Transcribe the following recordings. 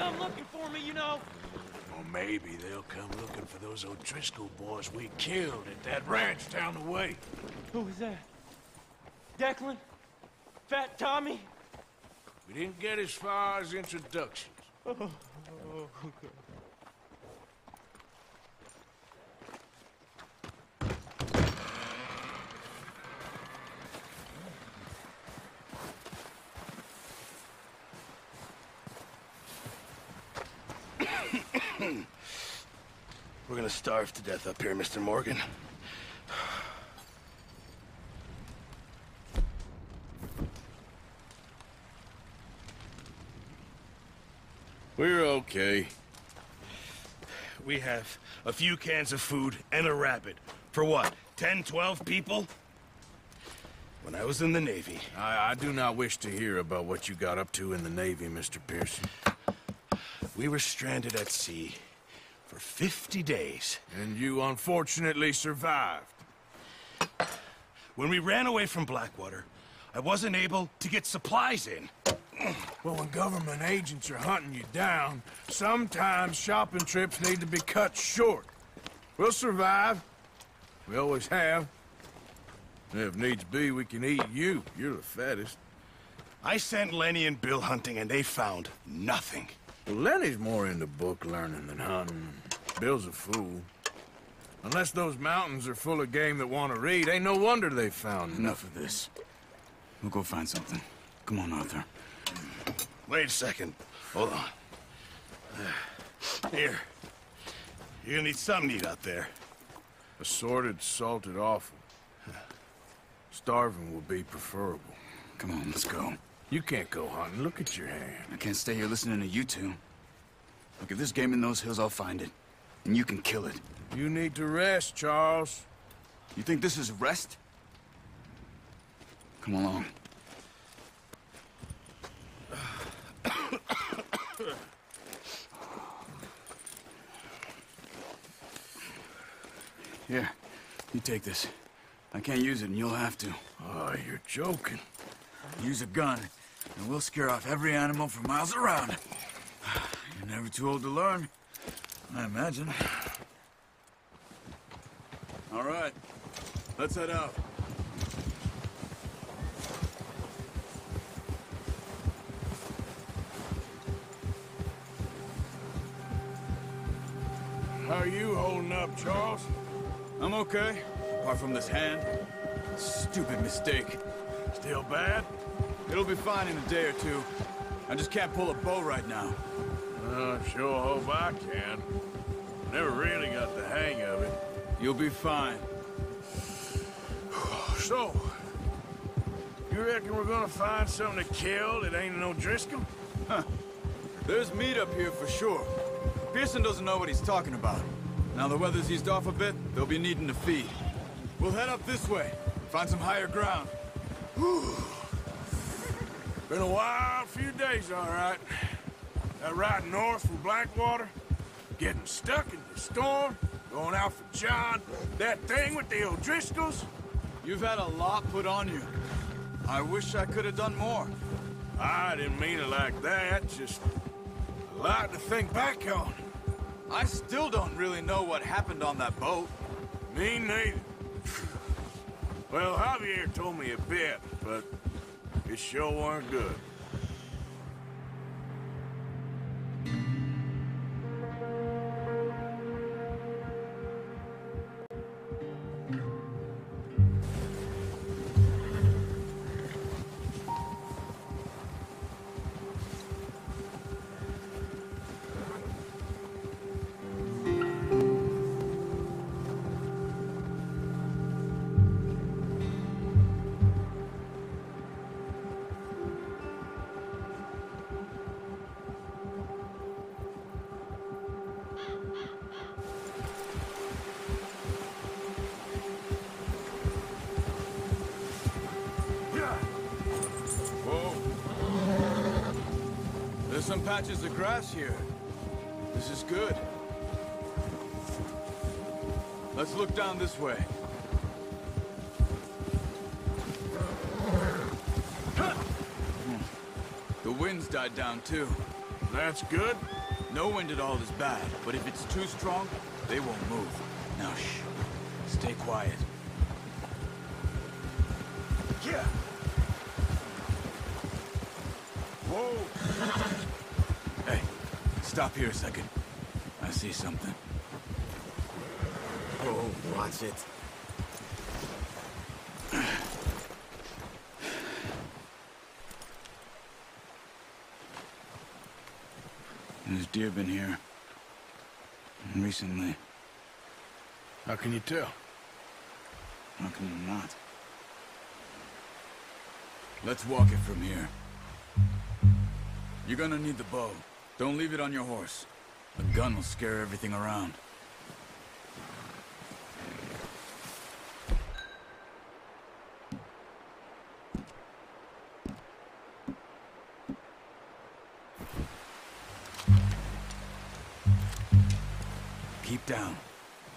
come looking for me, you know. Or maybe they'll come looking for those O'Driscoll boys we killed at that ranch down the way. Who was that? Declan? Fat Tommy? We didn't get as far as introductions. Okay. We're gonna starve to death up here, Mr. Morgan. We're okay. We have a few cans of food and a rabbit. For what, 10, 12 people? When I was in the Navy... I do not wish to hear about what you got up to in the Navy, Mr. Pearson. We were stranded at sea for 50 days. And you unfortunately survived. When we ran away from Blackwater, I wasn't able to get supplies in. Well, when government agents are hunting you down, sometimes shopping trips need to be cut short. We'll survive. We always have. And if needs be, we can eat you. You're the fattest. I sent Lenny and Bill hunting, and they found nothing. Well, Lenny's more into book learning than hunting. Bill's a fool. Unless those mountains are full of game that want to read, ain't no wonder they found Enough of this. We'll go find something. Come on, Arthur. Wait a second. Hold on. Here. You're gonna need something to eat out there. Assorted, salted offal. Starving will be preferable. Come on, let's go. You can't go hunting. Look at your hand. I can't stay here listening to you two. Look, if there's game in those hills, I'll find it. And you can kill it. You need to rest, Charles. You think this is rest? Come along. Here, you take this. I can't use it, and you'll have to. Oh, you're joking. Use a gun, and we'll scare off every animal for miles around. You're never too old to learn, I imagine. All right, let's head out. How are you holding up, Charles? I'm okay, apart from this hand. Stupid mistake. Still bad? It'll be fine in a day or two. I just can't pull a bow right now. Sure hope I can. Never really got the hang of it. You'll be fine. So, you reckon we're gonna find something to kill that ain't no Driscoll? Huh. There's meat up here for sure. Pearson doesn't know what he's talking about. Now the weather's eased off a bit, they'll be needing to feed. We'll head up this way, find some higher ground. Whew. Been a wild few days, all right. That ride north from Blackwater, getting stuck in the storm, going out for John, that thing with the O'Driscolls. You've had a lot put on you. I wish I could have done more. I didn't mean it like that, just a lot to think back on. I still don't really know what happened on that boat. Me neither. Well, Javier told me a bit, but it sure weren't good. There's some patches of grass here. This is good. Let's look down this way. The wind's died down too. That's good. No wind at all is bad, but if it's too strong, they won't move. Now, shh. Stay quiet. Yeah. Whoa. Hey, stop here a second. I see something. Oh, watch it. There's deer been here. Recently. How can you tell? How can you not? Let's walk it from here. You're gonna need the bow. Don't leave it on your horse. The gun will scare everything around. Keep down.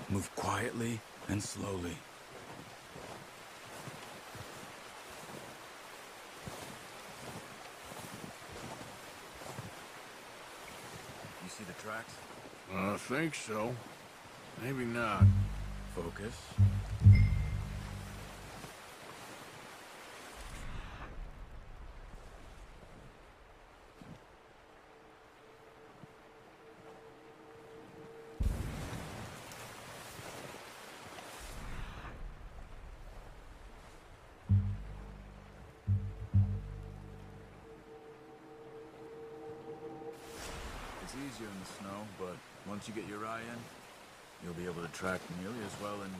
Move quietly and slowly. You see the tracks? I think so. Maybe not. Focus. It's easier in the snow, but once you get your eye in, you'll be able to track nearly as well in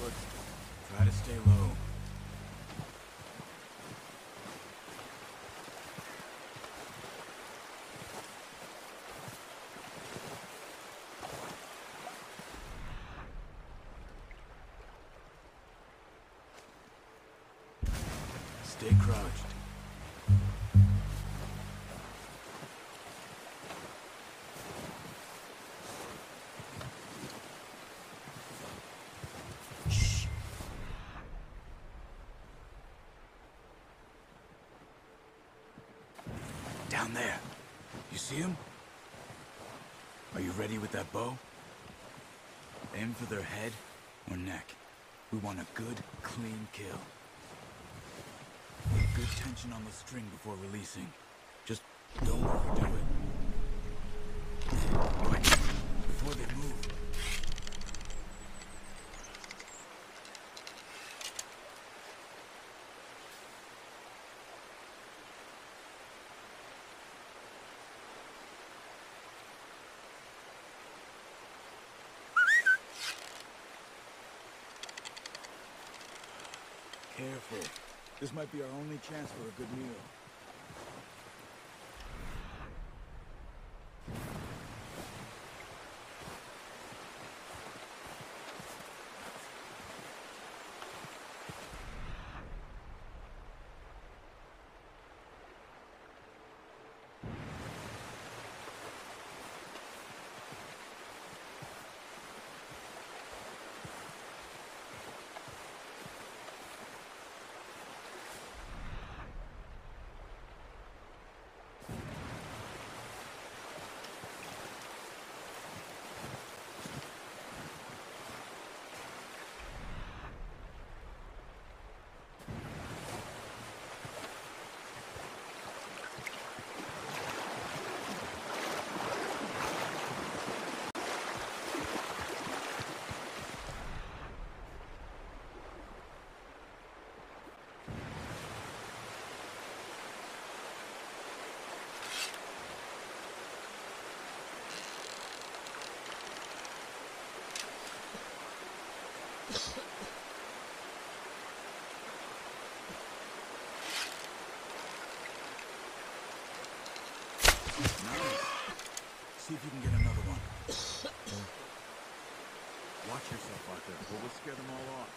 Wood. Try to stay low. Stay crouched. Shh. Down there. You see him? Are you ready with that bow? Aim for their head or neck. We want a good, clean kill. Put good tension on the string before releasing. Just don't overdo it. Quick, before they move. Careful. This might be our only chance for a good meal. See if you can get another one. Watch yourself out there, or we'll scare them all off.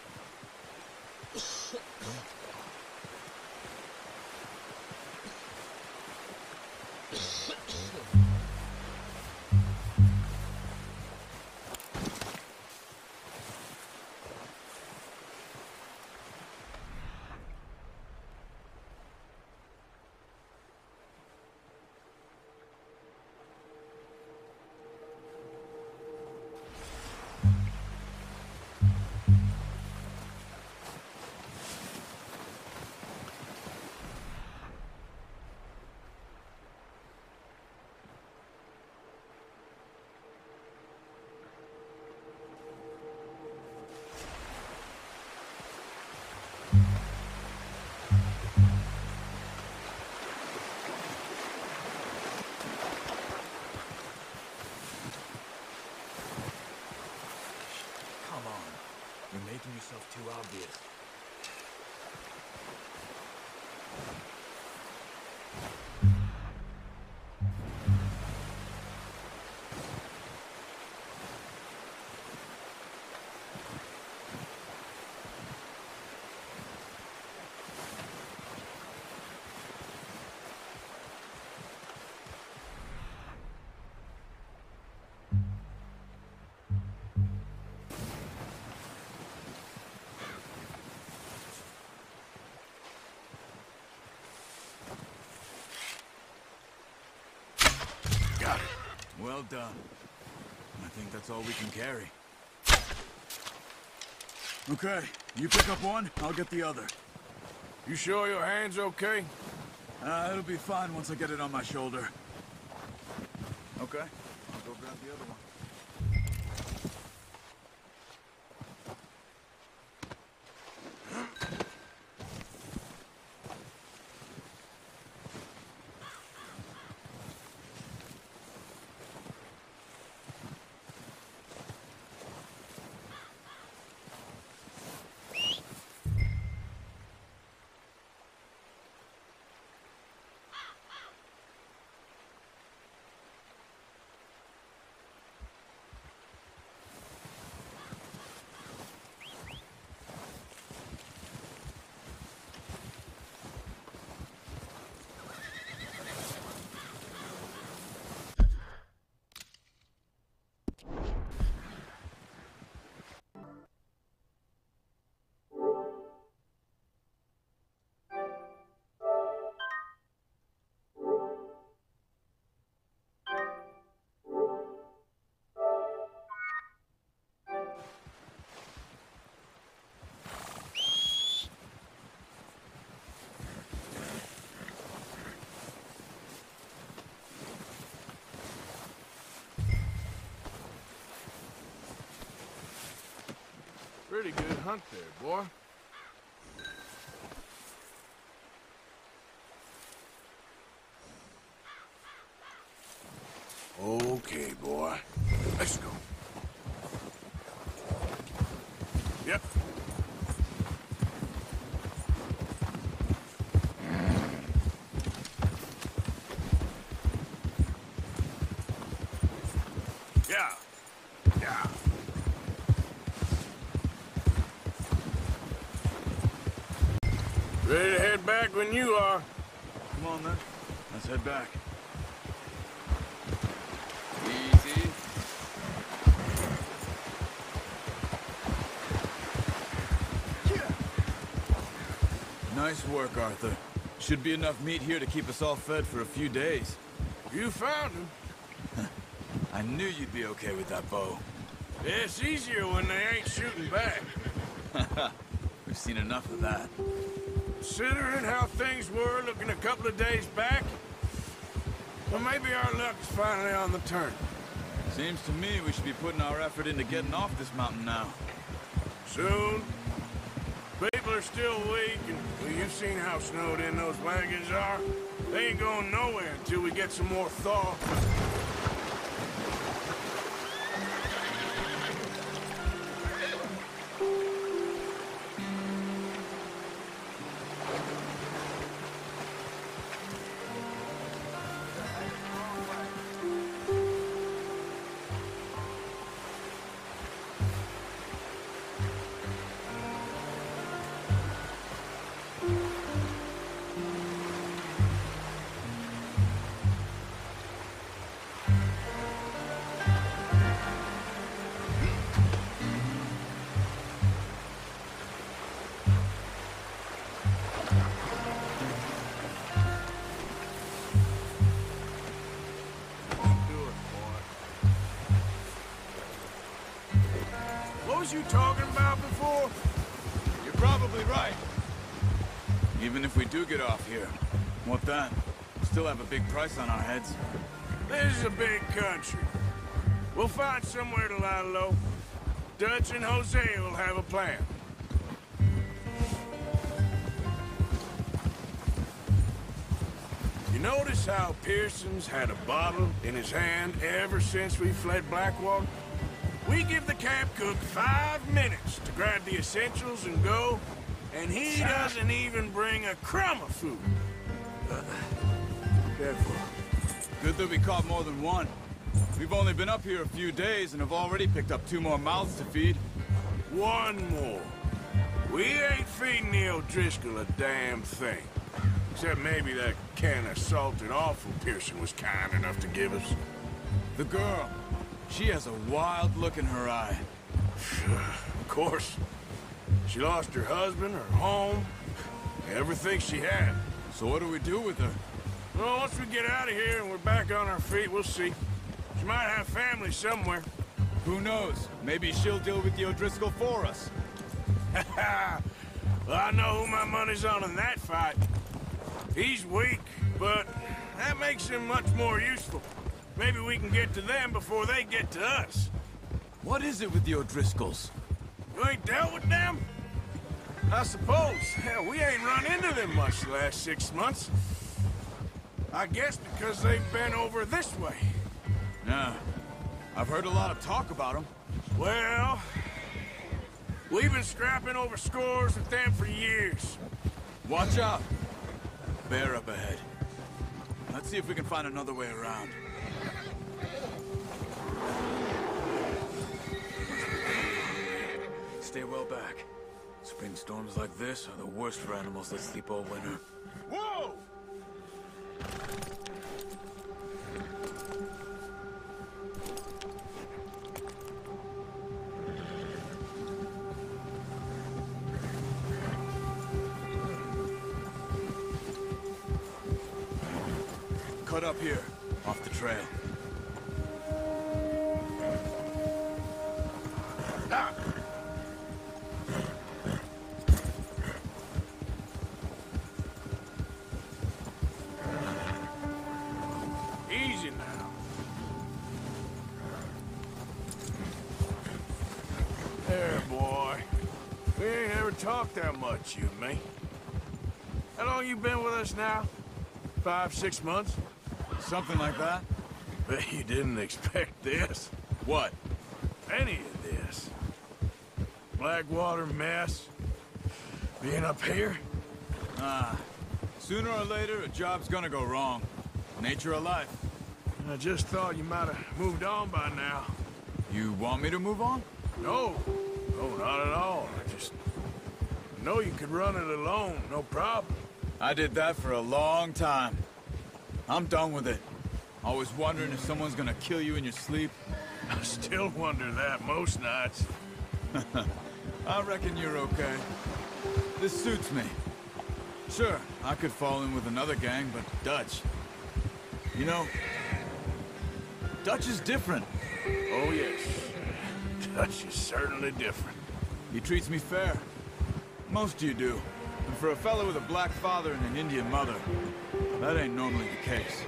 obvious. Well done. I think that's all we can carry. Okay, you pick up one, I'll get the other. You sure your hand's okay? It'll be fine once I get it on my shoulder. Okay, I'll go grab the other one. Pretty good hunt there, boy. Okay, boy. Let's go. Yep. Yeah. Yeah. Ready to head back when you are. Come on, then. Let's head back. Easy. Nice work, Arthur. Should be enough meat here to keep us all fed for a few days. You found him. I knew you'd be okay with that bow. Yeah, it's easier when they ain't shooting back. We've seen enough of that. Considering how things were looking a couple of days back, well, maybe our luck's finally on the turn. Seems to me we should be putting our effort into getting off this mountain now. Soon. People are still weak, and well, you've seen how snowed in those wagons are. They ain't going nowhere until we get some more thaw. What was you talking about before? You're probably right. Even if we do get off here, what then? We still have a big price on our heads. This is a big country. We'll find somewhere to lie low. Dutch and Jose will have a plan. You notice how Pearson's had a bottle in his hand ever since we fled Blackwater? We give the camp cook 5 minutes to grab the essentials and go, and he doesn't even bring a crumb of food. Careful. Good that we caught more than one. We've only been up here a few days and have already picked up 2 more mouths to feed. One more. We ain't feeding the O'Driscoll a damn thing. Except maybe that can of salted offal Pearson was kind enough to give us. The girl. She has a wild look in her eye. Of course. She lost her husband, her home, everything she had. So what do we do with her? Well, once we get out of here and we're back on our feet, we'll see. She might have family somewhere. Who knows? Maybe she'll deal with the O'Driscoll for us. Well, I know who my money's on in that fight. He's weak, but that makes him much more useful. Maybe we can get to them before they get to us. What is it with the O'Driscolls? You ain't dealt with them? I suppose. Hell, we ain't run into them much the last 6 months. I guess because they've been over this way. Nah. I've heard a lot of talk about them. Well, we've been scrapping over scores with them for years. Watch out. Bear up ahead. Let's see if we can find another way around. Stay well back. Spring storms like this are the worst for animals that sleep all winter. Whoa! Cut up here, off the trail. Ah. Easy now. There, boy. We ain't ever talked that much, you and me. How long you been with us now? 5, 6 months? Something like that? Bet you didn't expect this. What? Any of this. Blackwater mess. Being up here? Sooner or later, a job's gonna go wrong. Nature of life. I just thought you might have moved on by now. You want me to move on? No. No, not at all. I know you could run it alone, no problem. I did that for a long time. I'm done with it. Always wondering if someone's gonna kill you in your sleep. I still wonder that most nights. I reckon you're okay. This suits me. Sure, I could fall in with another gang, but Dutch... You know, Dutch is different. Oh, yes. Dutch is certainly different. He treats me fair. Most of you do. And for a fellow with a black father and an Indian mother, that ain't normally the case.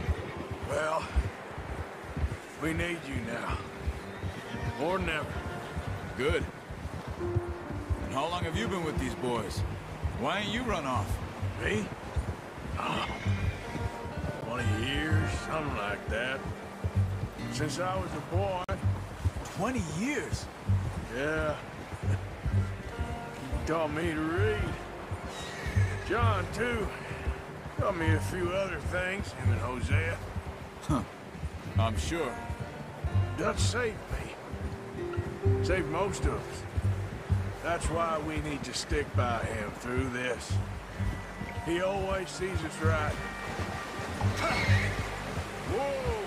Well, we need you now. More than ever. Good. And how long have you been with these boys? Why ain't you run off? Me? Oh, 20 years, something like that. Since I was a boy. 20 years? Yeah. He taught me to read. John, too. Taught me a few other things, him and Hosea. Huh. I'm sure. Dutch saved me. Saved most of us. That's why we need to stick by him through this. He always sees us right. Whoa!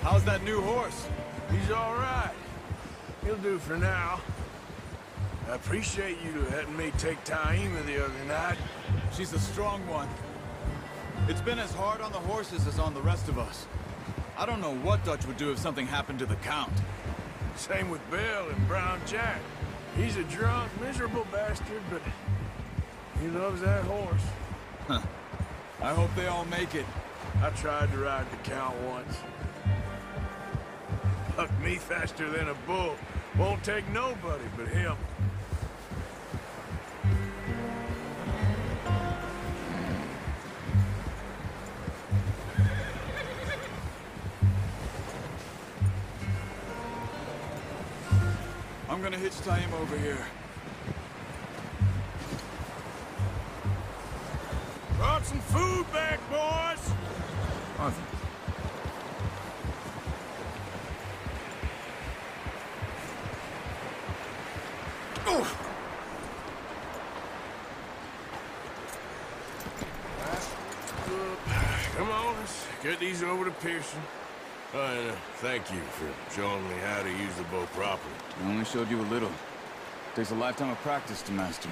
How's that new horse? He's all right. He'll do for now. I appreciate you letting me take Taima the other night. She's a strong one. It's been as hard on the horses as on the rest of us. I don't know what Dutch would do if something happened to the Count. Same with Bill and Brown Jack. He's a drunk, miserable bastard, but he loves that horse. Huh. I hope they all make it. I tried to ride the Count once. Bucked me faster than a bull. Won't take nobody but him. gonna hitch tie him over here. Brought some food back, boys. Arthur. Come on, let's get these over to Pearson. And thank you for showing me how to use the bow properly. I only showed you a little. Takes a lifetime of practice to master.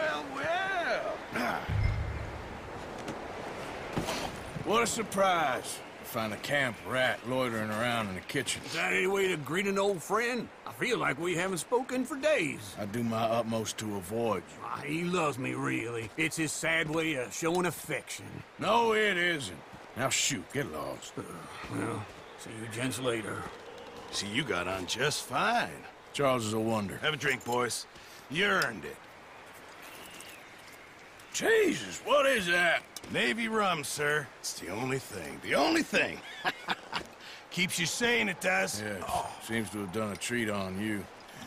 Well. What a surprise to find a camp rat loitering around in the kitchen. Is that any way to greet an old friend? I feel like we haven't spoken for days. I do my utmost to avoid you. He loves me, really. It's his sad way of showing affection. No, it isn't. Now shoot, get lost. Well, see you gents later. See, you got on just fine. Charles is a wonder. Have a drink, boys. You earned it. Jesus, what is that? Navy rum, sir. It's the only thing. The only thing. Keeps you sane, it does. Yes, seems to have done a treat on you.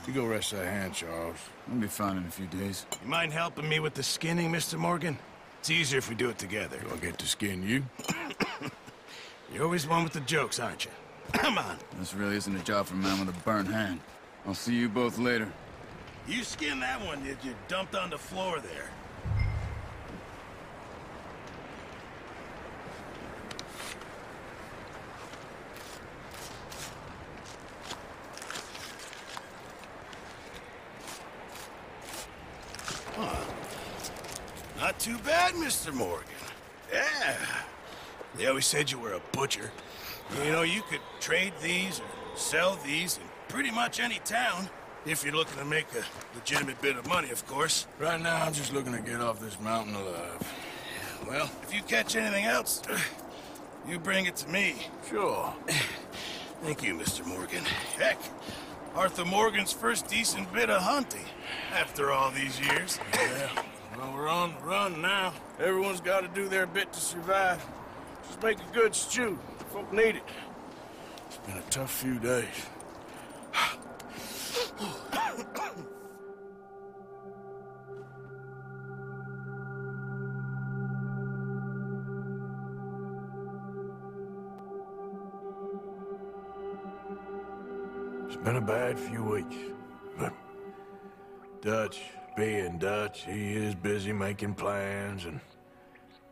You go rest that hand, Charles. I'll be fine in a few days. You mind helping me with the skinning, Mr. Morgan? It's easier if we do it together. Do I get to skin you? You're always one with the jokes, aren't you? Come on. This really isn't a job for a man with a burnt hand. I'll see you both later. You skinned that one that you dumped on the floor there. Not too bad, Mr. Morgan. Yeah. They always said you were a butcher. You know, you could trade these or sell these in pretty much any town. If you're looking to make a legitimate bit of money, of course. Right now, I'm just looking to get off this mountain alive. Well, if you catch anything else, you bring it to me. Sure. Thank you, Mr. Morgan. Heck, Arthur Morgan's first decent bit of hunting after all these years. Yeah. Well, we're on the run now. Everyone's got to do their bit to survive. Just make a good stew. Folk need it. It's been a tough few days. It's been a bad few weeks, but Dutch being Dutch, he is busy making plans, and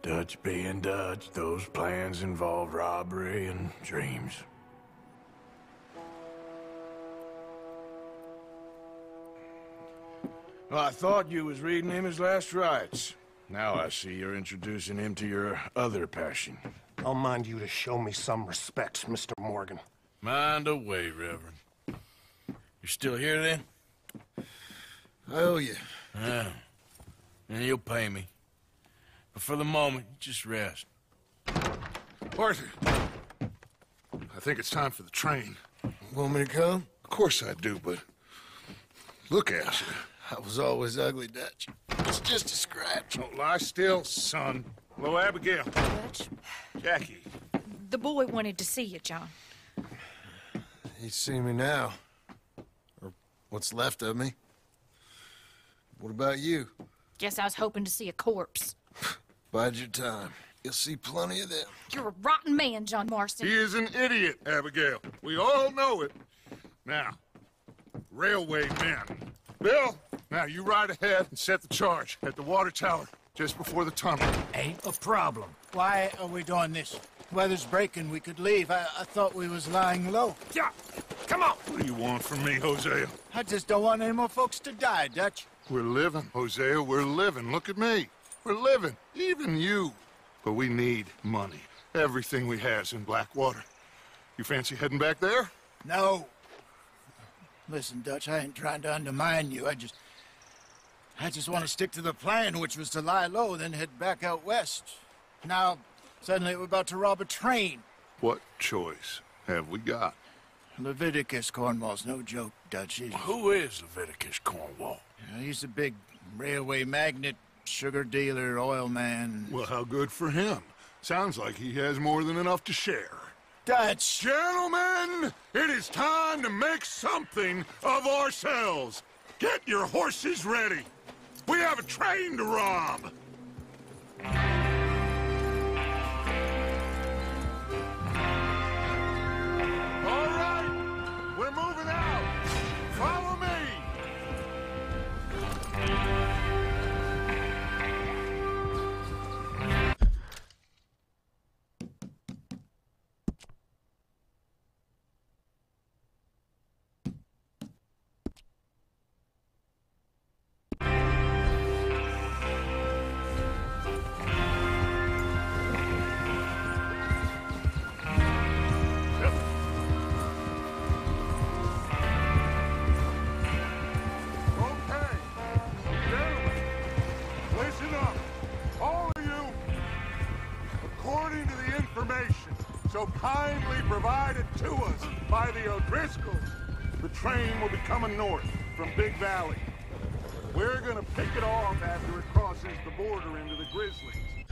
Dutch being Dutch, those plans involve robbery and dreams. Well, I thought you was reading him his last rites. Now I see you're introducing him to your other passion. I'll mind you to show me some respect, Mr. Morgan. Mind away, Reverend. You're still here, then? I owe you. Yeah. And you'll pay me. But for the moment, just rest. Arthur, I think it's time for the train. Want me to come? Of course I do, but look at you. I was always ugly, Dutch. It's just a scratch. Don't lie still, son. Hello, Abigail. Dutch, Jackie. the boy wanted to see you, John. He's seen me now. Or what's left of me. What about you? Guess I was hoping to see a corpse. Bide your time. You'll see plenty of them. You're a rotten man, John Marston. He is an idiot, Abigail. We all know it. Now, railway men. Bill, now you ride ahead and set the charge at the water tower just before the tunnel. Ain't a problem. Why are we doing this? Weather's breaking. We could leave. I thought we was lying low. Yeah, come on. What do you want from me, Hosea? I just don't want any more folks to die, Dutch. We're living, Hosea. We're living. Look at me. We're living. Even you. But we need money. Everything we has in Blackwater. You fancy heading back there? No. Listen, Dutch, I ain't trying to undermine you. I just want to stick to the plan, which was to lie low, then head back out west. Now, suddenly we're about to rob a train. What choice have we got? Leviticus Cornwall's no joke, Dutch. Who is Leviticus Cornwall? He's a big railway magnate, sugar dealer, oil man. Well, how good for him. Sounds like he has more than enough to share. Dutch! Gentlemen, it is time to make something of ourselves. Get your horses ready. We have a train to rob. All right, we're moving out. Follow me. So kindly provided to us by the O'Driscolls, the train will be coming north from Big Valley. We're gonna pick it off after it crosses the border into the Grizzlies.